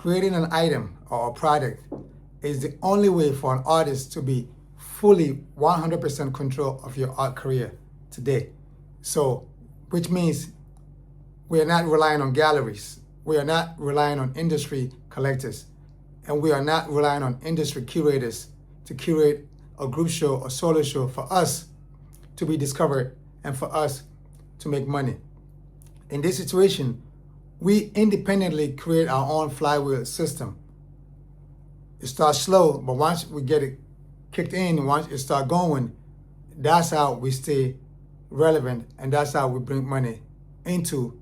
creating an item or a product is the only way for an artist to be fully 100% control of your art career today. So, which means we are not relying on galleries. We are not relying on industry collectors. And we are not relying on industry curators to curate a group show or solo show for us to be discovered and for us to make money. In this situation, we independently create our own flywheel system. It starts slow, but once we get it kicked in, once it starts going, that's how we stay relevant, and that's how we bring money into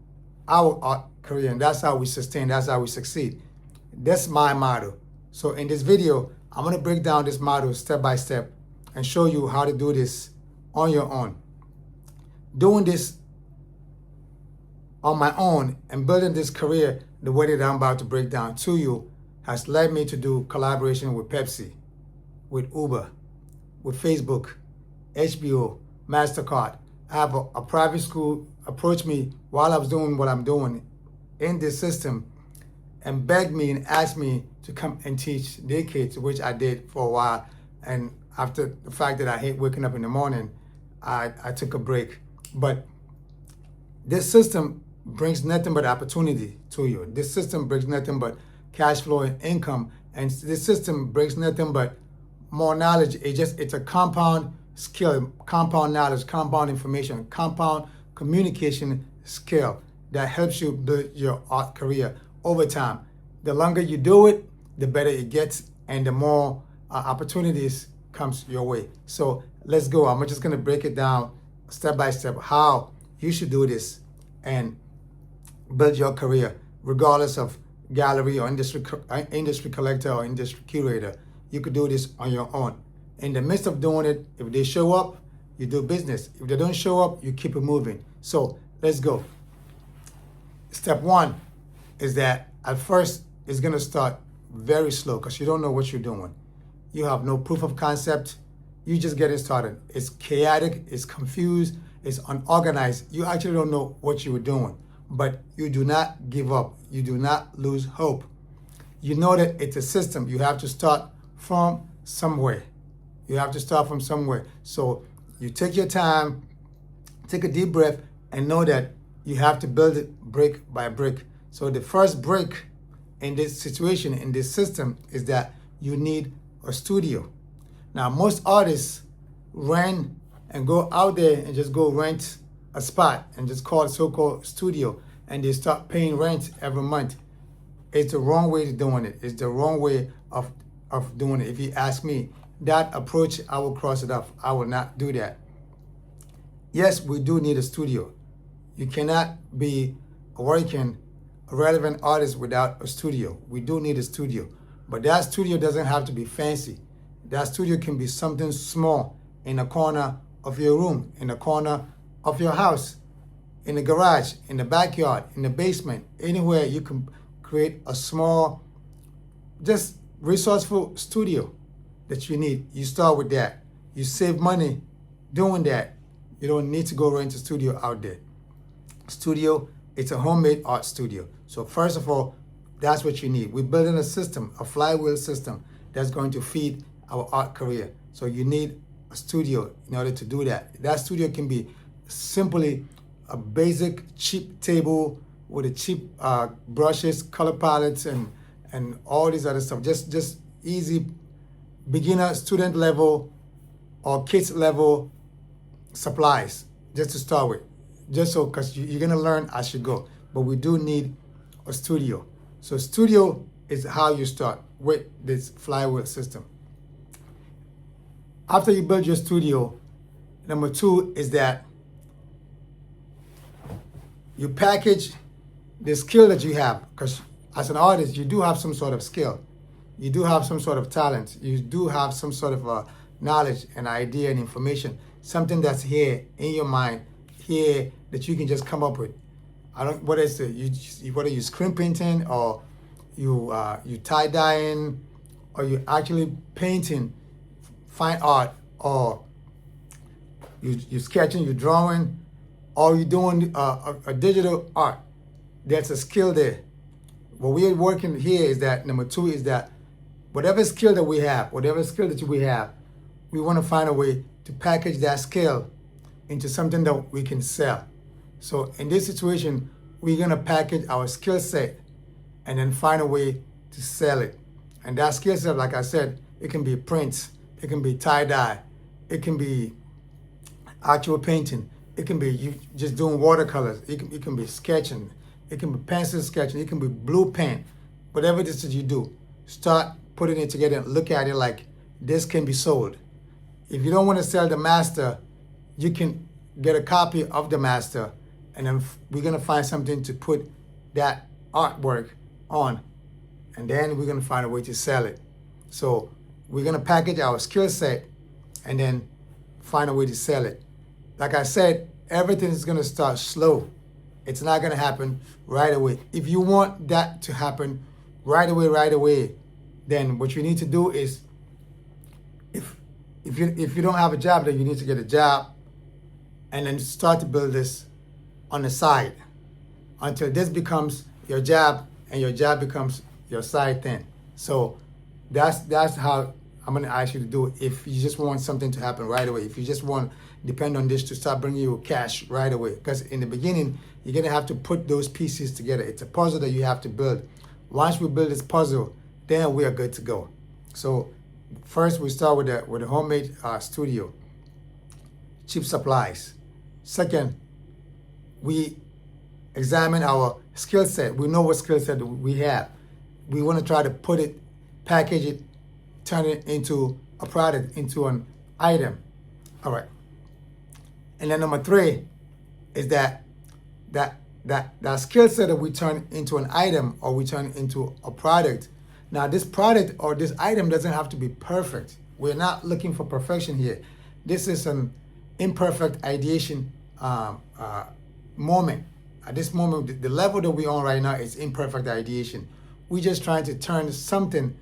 our art career, and that's how we sustain, that's how we succeed. That's my motto. So in this video, I'm gonna break down this motto step by step and show you how to do this on your own. Doing this on my own and building this career the way that I'm about to break down to you has led me to do collaboration with Pepsi, with Uber, with Facebook, HBO, MasterCard. I have a private school approach me while I was doing what I'm doing in this system and begged me and asked me to come and teach their kids, which I did for a while. And after the fact that I hate waking up in the morning, I took a break. But this system brings nothing but opportunity to you. This system brings nothing but cash flow and income. And this system brings nothing but more knowledge. It's a compound skill, compound knowledge, compound information, compound communication skill that helps you build your art career over time. The longer you do it, the better it gets, and the more opportunities comes your way. So let's go. I'm just gonna break it down step by step how you should do this and build your career, regardless of gallery or industry collector or industry curator. You could do this on your own. In the midst of doing it, if they show up, you do business. If they don't show up, you keep it moving. So let's go. Step one is that at first it's gonna start very slow because you don't know what you're doing. You have no proof of concept. You just getting started. It's chaotic, it's confused, it's unorganized. You actually don't know what you were doing, but you do not give up. You do not lose hope. You know that it's a system. You have to start from somewhere. You have to start from somewhere. So you take your time, take a deep breath, and know that you have to build it brick by brick. So the first brick in this situation, in this system, is that you need a studio. Now, most artists rent and go out there and just go rent a spot and just call it so-called studio, and they start paying rent every month. It's the wrong way of doing it. It's the wrong way of doing it. If you ask me, that approach, I will cross it off. I will not do that. Yes, we do need a studio. You cannot be working a relevant artist without a studio. We do need a studio, but that studio doesn't have to be fancy. That studio can be something small in the corner of your room, in the corner of your house, in the garage, in the backyard, in the basement, anywhere you can create a small, just resourceful studio that you need. You start with that. You save money doing that. You don't need to go rent a studio out there. Studio, it's a homemade art studio. So first of all, that's what you need. We're building a system, a flywheel system that's going to feed our art career. So you need a studio in order to do that. That studio can be simply a basic cheap table with a cheap brushes, color palettes, and all these other stuff. Just easy beginner, student level, or kids level supplies, just to start with. Just so, because you're gonna learn as you go. But we do need a studio. So studio is how you start with this flywheel system. After you build your studio, number two is that you package the skill that you have, because as an artist, you do have some sort of skill. You do have some sort of talent. You do have some sort of knowledge and idea and information, something that's here in your mind, here that you can just come up with. Whether you screen printing, or you tie dyeing, or you actually painting fine art, or you sketching, you drawing, or you doing a digital art. There's a skill there. what we are working here is that number two is that whatever skill that we have, we want to find a way to package that skill into something that we can sell. So in this situation, we're gonna package our skill set and then find a way to sell it. And that skill set, like I said, it can be prints, it can be tie-dye, it can be actual painting, it can be you just doing watercolors, it can be sketching, it can be pencil sketching, it can be blue pen, whatever it is that you do, start putting it together and look at it like this can be sold. If you don't want to sell the master, you can get a copy of the master, and then we're gonna find something to put that artwork on, and then we're gonna find a way to sell it. So we're gonna package our skill set and then find a way to sell it. Like I said, everything is gonna start slow. It's not gonna happen right away. If you want that to happen right away, then what you need to do is, if you don't have a job, then you need to get a job and then start to build this on the side until this becomes your job and your job becomes your side thing. So that's how I'm gonna ask you to do it if you just want something to happen right away. If you just want depend on this to start bringing you cash right away. Because in the beginning, you're gonna have to put those pieces together. It's a puzzle that you have to build. Once we build this puzzle, then we are good to go. So first we start with the homemade studio, cheap supplies. Second, we examine our skill set. We know what skill set we have. We want to try to put it, package it, turn it into a product, into an item. All right. And then number three is that skill set that we turn into an item or we turn into a product. Now this product or this item doesn't have to be perfect. We're not looking for perfection here. This is an imperfect ideation moment. At this moment, the level that we're on right now is imperfect ideation. We're just trying to turn something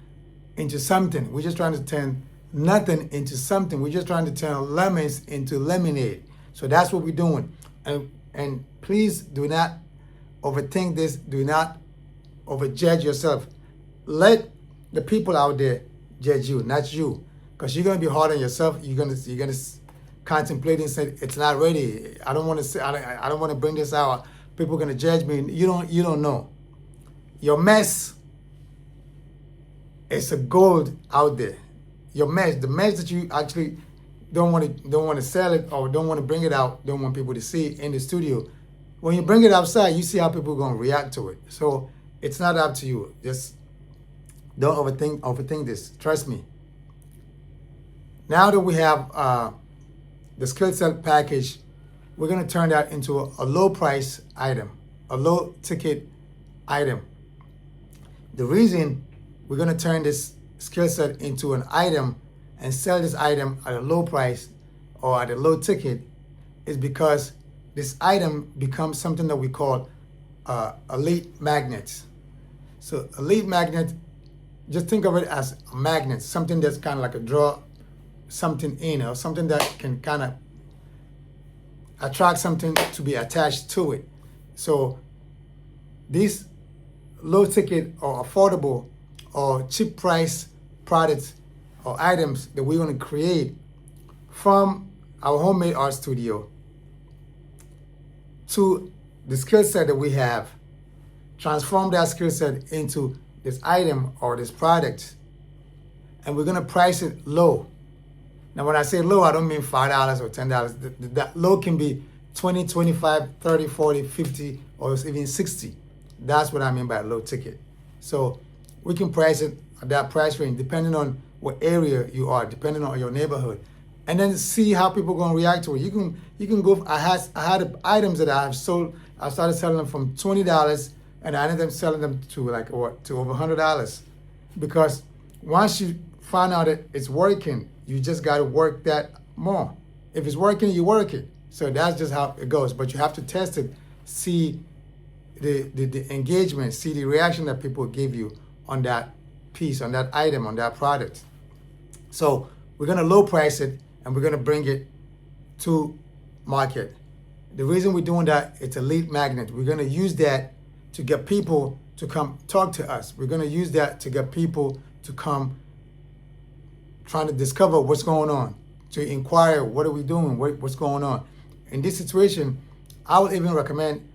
into something. We're just trying to turn nothing into something. We're just trying to turn lemons into lemonade. So that's what we're doing. And please do not overthink this. Do not overjudge yourself. Let the people out there judge you, not you, because you're gonna be hard on yourself. You're gonna contemplate and say it's not ready. I don't want to say. I don't want to bring this out. People are gonna judge me. You don't know. Your mess is a gold out there. Your mess, the mess that you actually don't want to sell it or don't want to bring it out, don't want people to see it in the studio. When you bring it outside, you see how people are gonna react to it. So it's not up to you. Just don't overthink this. Trust me. Now that we have the skill set package, we're gonna turn that into a low price item, a low ticket item. The reason we're gonna turn this skill set into an item and sell this item at a low price or at a low ticket is because this item becomes something that we call elite magnets. So elite magnet, just think of it as a magnet, something that's kind of like a draw something in, or something that can kind of attract something to be attached to it. So these low ticket or affordable or cheap price products or items that we're going to create from our homemade art studio to the skill set that we have, transform that skill set into this item or this product, and we're going to price it low. Now, when I say low, I don't mean $5 or $10. That low can be 20, 25, 30, 40, 50, or even 60. That's what I mean by low ticket. So we can price it at that price range depending on what area you are, depending on your neighborhood, and then see how people are going to react to it. You can go. I had items that I have sold. I started selling them from $20, and I ended up selling them to to over $100, because once you find out that it's working, you just got to work that more. If it's working, you work it. So that's just how it goes. But you have to test it, see the engagement, see the reaction that people give you on that piece, on that item, on that product. So we're going to low price it and we're going to bring it to market. The reason we're doing that, it's a lead magnet. We're going to use that to get people to come talk to us. We're going to use that to get people to come trying to discover what's going on, to inquire, what are we doing, what's going on. In this situation, I would even recommend,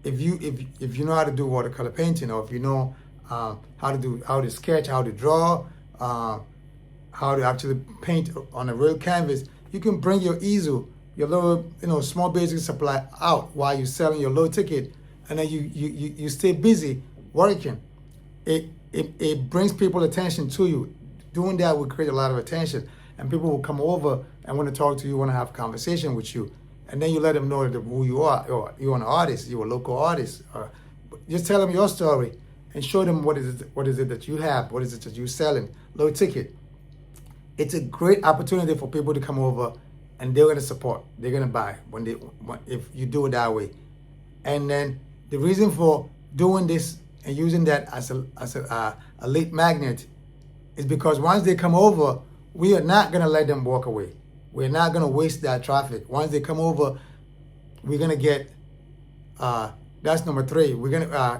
if you know how to do watercolor painting, or if you know how to sketch, how to draw, how to actually paint on a real canvas, you can bring your easel, your little small basic supply out while you're selling your low ticket, and then you stay busy working. It brings people attention to you. Doing that will create a lot of attention, and people will come over and want to talk to you, want to have a conversation with you. And then you let them know who you are. You're an artist, you're a local artist. Just tell them your story and show them what is it that you have, what is it that you're selling, low ticket. It's a great opportunity for people to come over, and they're going to support, they're going to buy if you do it that way. And then the reason for doing this and using that as a lead magnet is because once they come over, we are not going to let them walk away. We're not going to waste that traffic. Once they come over, we're going to get, that's number 3.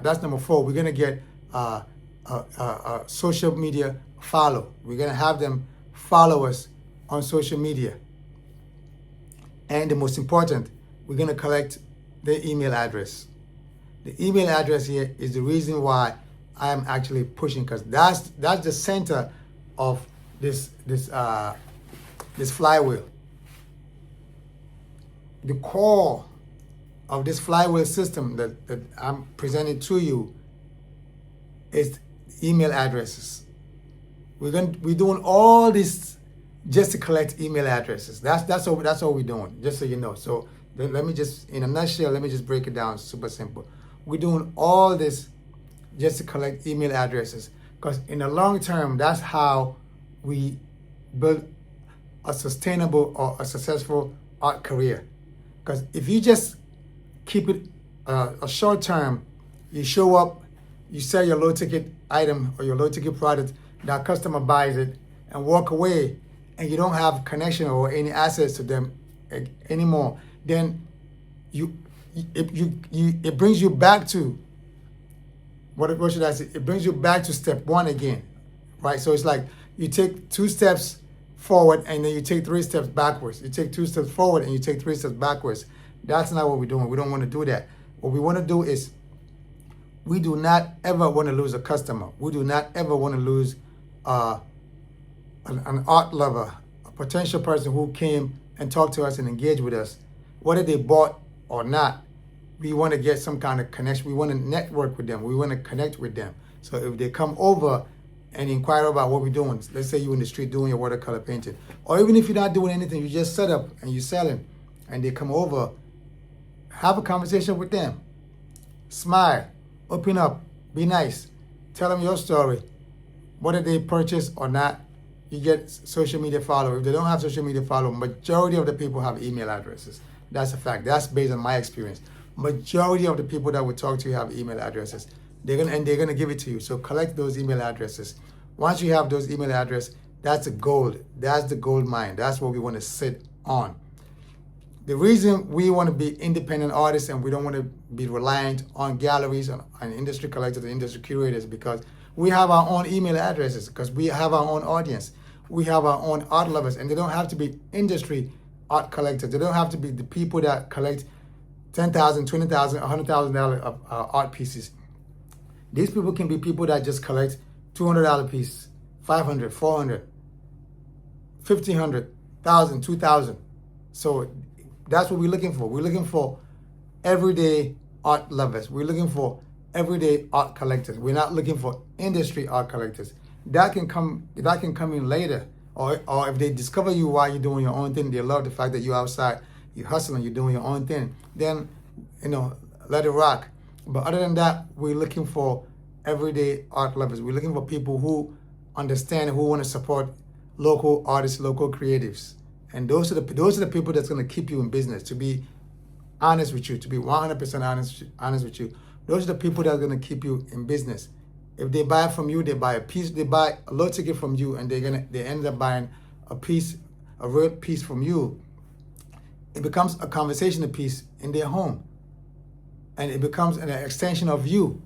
That's number 4. We're going to get social media follow. We're going to have them follow us on social media. And the most important, we're going to collect their email address. The email address here is the reason why I am actually pushing, because that's the center of this flywheel. The core of this flywheel system that I'm presenting to you is email addresses. We're doing all this just to collect email addresses. That's all we're doing, just so you know. So let me just, in a nutshell, let me just break it down super simple. We're doing all this just to collect email addresses, because in the long term, that's how we build a sustainable or a successful art career. Because if you just keep it a short term, you show up, you sell your low ticket item or your low ticket product, that customer buys it and walk away, and you don't have connection or any access to them anymore, then it brings you back to what should I say? It brings you back to step 1 again, right? So it's like you take 2 steps forward and then you take 3 steps backwards. You take 2 steps forward and you take 3 steps backwards. That's not what we're doing. We don't want to do that. What we want to do is, we do not ever want to lose a customer. We do not ever want to lose an art lover, a potential person who came and talked to us and engaged with us, whether they bought or not. We want to get some kind of connection. We want to network with them. We want to connect with them. So if they come over and inquire about what we're doing, let's say you're in the street doing your watercolor painting, or even if you're not doing anything, you just set up and you're selling, and they come over, have a conversation with them. Smile, open up, be nice, tell them your story. Whether they purchase or not, you get social media follow. If they don't have social media follow, majority of the people have email addresses. That's a fact. That's based on my experience. Majority of the people that we talk to have email addresses. They're gonna give it to you. So collect those email addresses. Once you have those email addresses, that's the gold. That's the gold mine. That's what we want to sit on. The reason we want to be independent artists and we don't want to be reliant on galleries and industry collectors and industry curators, because we have our own email addresses, because we have our own audience. We have our own art lovers, and they don't have to be industry art collectors. They don't have to be the people that collect $10,000, $20,000, $100,000 of art pieces. These people can be people that just collect $200 piece, $500, $400, $1,500, $1,000, $2,000. So that's what we're looking for. We're looking for everyday art lovers. We're looking for everyday art collectors. We're not looking for industry art collectors. That can come in later. Or if they discover you while you're doing your own thing, they love the fact that you're outside, you're hustling, you're doing your own thing, then, let it rock. But other than that, we're looking for everyday art lovers. We're looking for people who understand, who want to support local artists, local creatives. And those are the people that's going to keep you in business, to be honest with you, to be 100% honest with you. Those are the people that are going to keep you in business. If they buy from you, they buy a piece, they buy a low ticket from you, and they end up buying a real piece from you. It becomes a conversational piece in their home. And it becomes an extension of you.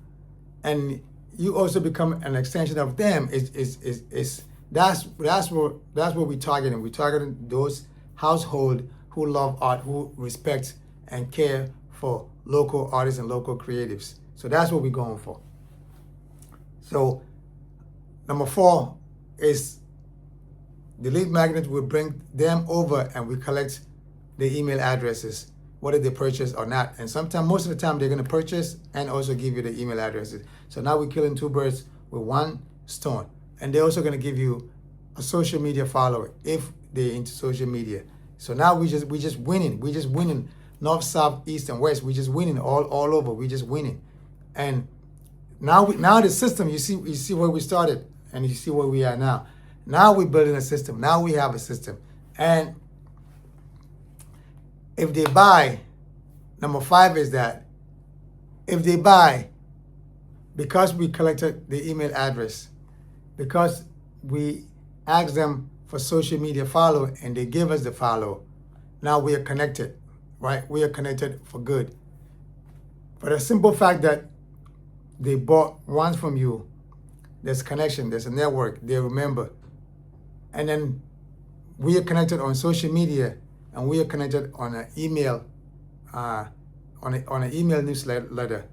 and you also become an extension of them. That's what we're targeting. We're targeting those households who love art, who respect and care for local artists and local creatives. So that's what we're going for. So number 4 is the lead magnet will bring them over and we collect the email addresses, whether they purchase or not. And sometimes, most of the time, they're going to purchase and also give you the email addresses. So now we're killing 2 birds with 1 stone. And they're also going to give you a social media follower if they're into social media. So now we just winning. We're just winning north, south, east, and west. We're just winning all over. We're just winning. And now the system, you see where we started and you see where we are now. Now we're building a system. Now we have a system. And if they buy, number 5 is that if they buy, because we collected the email address, because we asked them for social media follow and they give us the follow, now we are connected, right? We are connected for good. For the simple fact that they bought once from you, there's connection, there's a network, they remember. And then we are connected on social media, and we are connected on an email, on an email newsletter.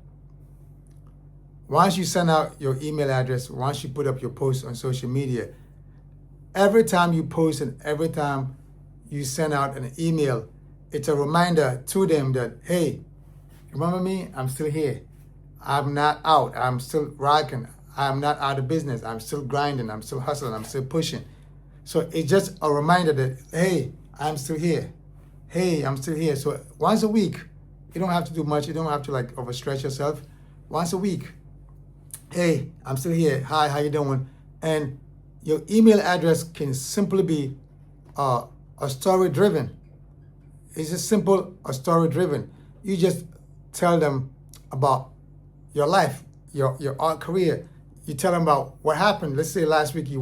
Once you send out your email address, once you put up your post on social media, every time you post and every time you send out an email, it's a reminder to them that, hey, remember me? I'm still here. I'm not out. I'm still rocking. I'm not out of business. I'm still grinding. I'm still hustling. I'm still pushing. So it's just a reminder that, hey, I'm still here. Hey, I'm still here. So once a week, you don't have to do much. You don't have to like overstretch yourself. Once a week, hey, I'm still here. Hi, how you doing? And your email address can simply be a story driven. It's just simple, a story driven. You just tell them about your life, your art career. You tell them about what happened. Let's say last weekend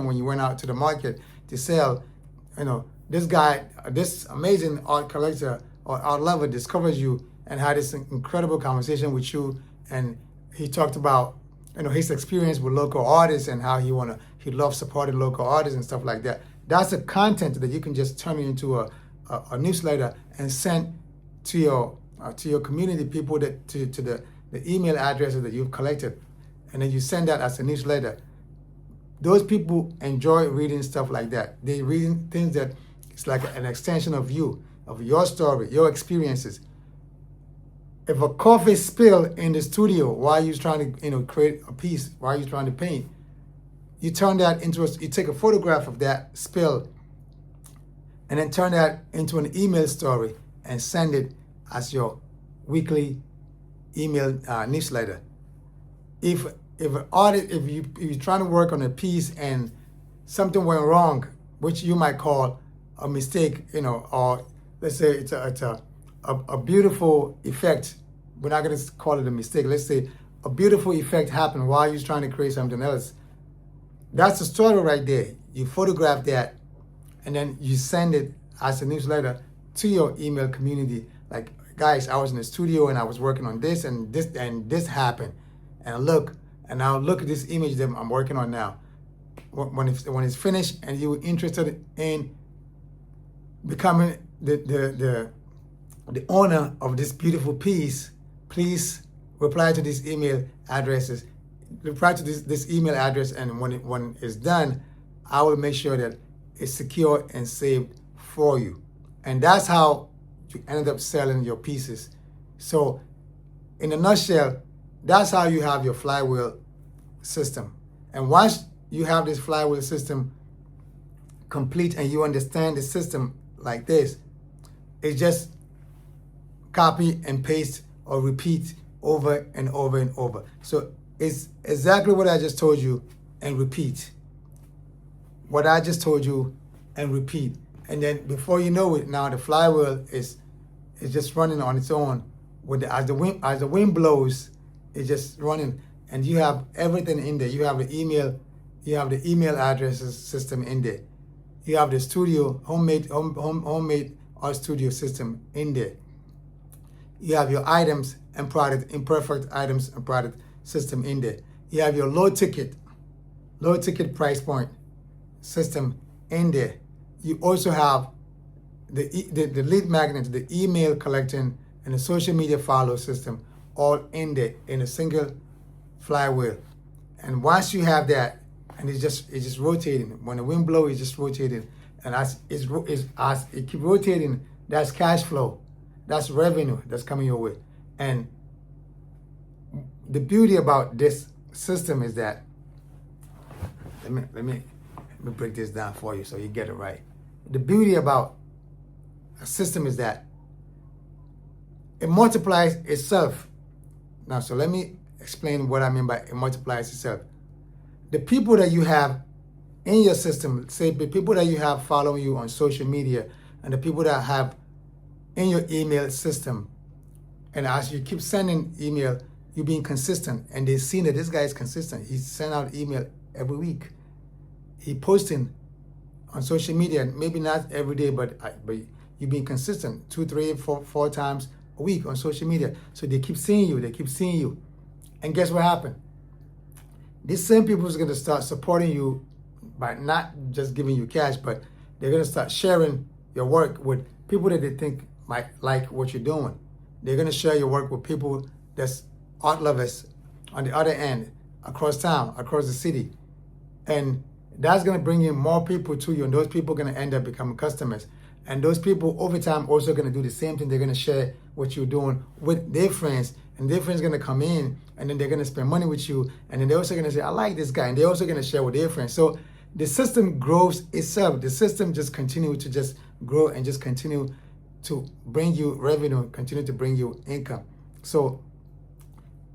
when you went out to the market to sell, this guy, this amazing art collector or art lover discovers you and had this incredible conversation with you, and he talked about his experience with local artists and how he loves supporting local artists and stuff like that. That's the content that you can just turn into a newsletter and send to your community people, to the email addresses that you've collected. And then you send that as a newsletter. Those people enjoy reading stuff like that. They reading things that it's like an extension of you, of your story, your experiences. If a coffee spill in the studio while you're trying to create a piece, while you're trying to paint, you turn that into you take a photograph of that spill and then turn that into an email story and send it as your weekly email newsletter. If you're trying to work on a piece and something went wrong, which you might call a mistake, or let's say it's a beautiful effect. We're not going to call it a mistake. Let's say a beautiful effect happened while you're trying to create something else. That's the story right there. You photograph that, and then you send it as a newsletter to your email community. Like, guys, I was in the studio and I was working on this and this happened. And now look at this image that I'm working on now. When it's finished and you're interested in becoming the owner of this beautiful piece, please reply to these email addresses. Reply to this email address, and when it's done, I will make sure that it's secure and saved for you. And that's how you ended up selling your pieces. So in a nutshell, that's how you have your flywheel system. And once you have this flywheel system complete and you understand the system like this, it's just copy and paste or repeat over and over and over. So it's exactly what I just told you and repeat. What I just told you and repeat. And then before you know it, now the flywheel is just running on its own. As the wind blows, it's just running, and you have everything in there. You have the email addresses system in there. You have the studio, homemade art studio system in there. You have your items and product, imperfect items and product system in there. You have your low ticket price point system in there. You also have the lead magnet, the email collecting, and the social media follow system all in there in a single flywheel. And once you have that, and it's just rotating. When the wind blows, it's just rotating. And as it keeps rotating, that's cash flow. That's revenue that's coming your way. And the beauty about this system is that, let me break this down for you so you get it right. The beauty about a system is that it multiplies itself. Now, so let me explain what I mean by it multiplies itself. The people that you have in your system, say the people that you have following you on social media, and the people that have in your email system, and as you keep sending email, you're being consistent, and they see that this guy is consistent. He's sending out email every week. He posting on social media, maybe not every day, but you're being consistent 2, 3, 4 times a week on social media. So they keep seeing you, And guess what happened? These same people is going to start supporting you by not just giving you cash, but they're going to start sharing your work with people that they think might like what you're doing. They're going to share your work with people that's art lovers on the other end, across town, across the city. And that's going to bring in more people to you, and those people are going to end up becoming customers. And those people over time also going to do the same thing. They're going to share what you're doing with their friends, and their friends are going to come in, and then they're going to spend money with you, and then they're also going to say, I like this guy, and they're also going to share with their friends. So the system grows itself. The system just continues to just grow and just continue to bring you revenue, continue to bring you income. So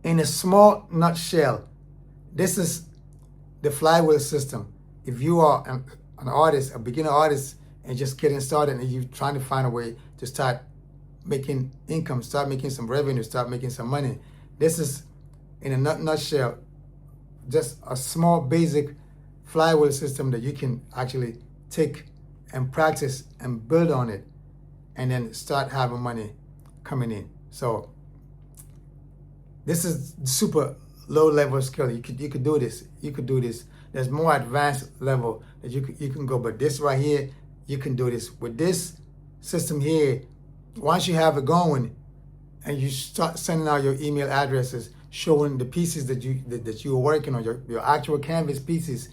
in a small nutshell, this is the flywheel system. If you are an artist, a beginner artist, and just getting started, and you're trying to find a way to start making income, start making some revenue, start making some money, this is, in a nutshell, just a small basic flywheel system that you can actually take and practice and build on it, and then start having money coming in. So this is super low level skill. You could do this. You could do this. There's more advanced level that you can go, but this right here, you can do this. With this system here, once you have it going and you start sending out your email addresses, showing the pieces that you are working on, your actual canvas pieces,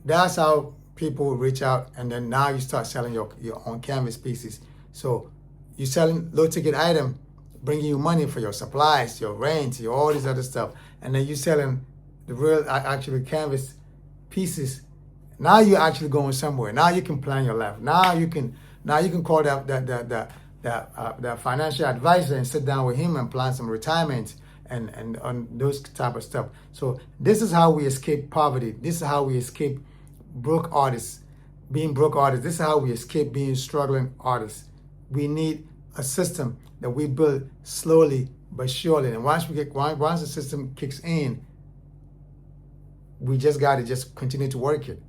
that's how people reach out. And then now you start selling your own canvas pieces. So you're selling low ticket item, bringing you money for your supplies, your rent, your all this other stuff. And then you're selling the real actual canvas pieces. Now you're actually going somewhere. Now you can plan your life. Now you can call that financial advisor and sit down with him and plan some retirement and on those type of stuff. So this is how we escape poverty. This is how we escape broke artists, being broke artists. This is how we escape being struggling artists. We need a system that we build slowly but surely. And once the system kicks in, we just got to just continue to work it.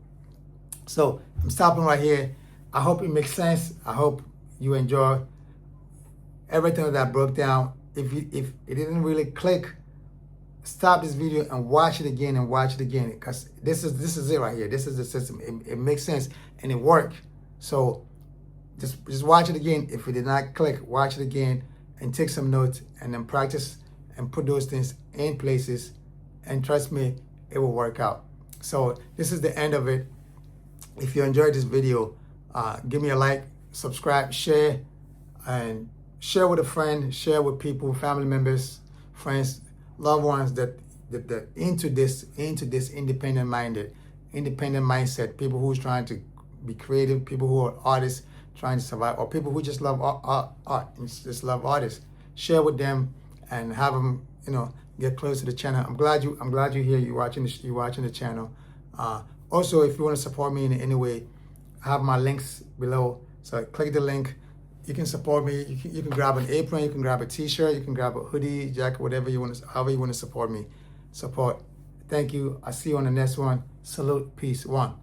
So I'm stopping right here. I hope it makes sense. I hope you enjoy everything that I broke down. If it didn't really click, stop this video and watch it again because this is it right here. This is the system. It makes sense and it works. So just watch it again. If it did not click, watch it again and take some notes and then practice and put those things in places, and trust me, it will work out. So this is the end of it. If you enjoyed this video, give me a like, subscribe, share, and share with a friend, share with people, family members, friends, loved ones that into this independent mindset, people who's trying to be creative, people who are artists trying to survive, or people who just love art and just love artists. Share with them and have them, get close to the channel. I'm glad you're here. You're watching the channel. Also, if you want to support me in any way, I have my links below. So click the link. You can support me. You can grab an apron. You can grab a T-shirt. You can grab a hoodie, jacket, whatever you want. However you want to support me. Thank you. I'll see you on the next one. Salute. Peace. One.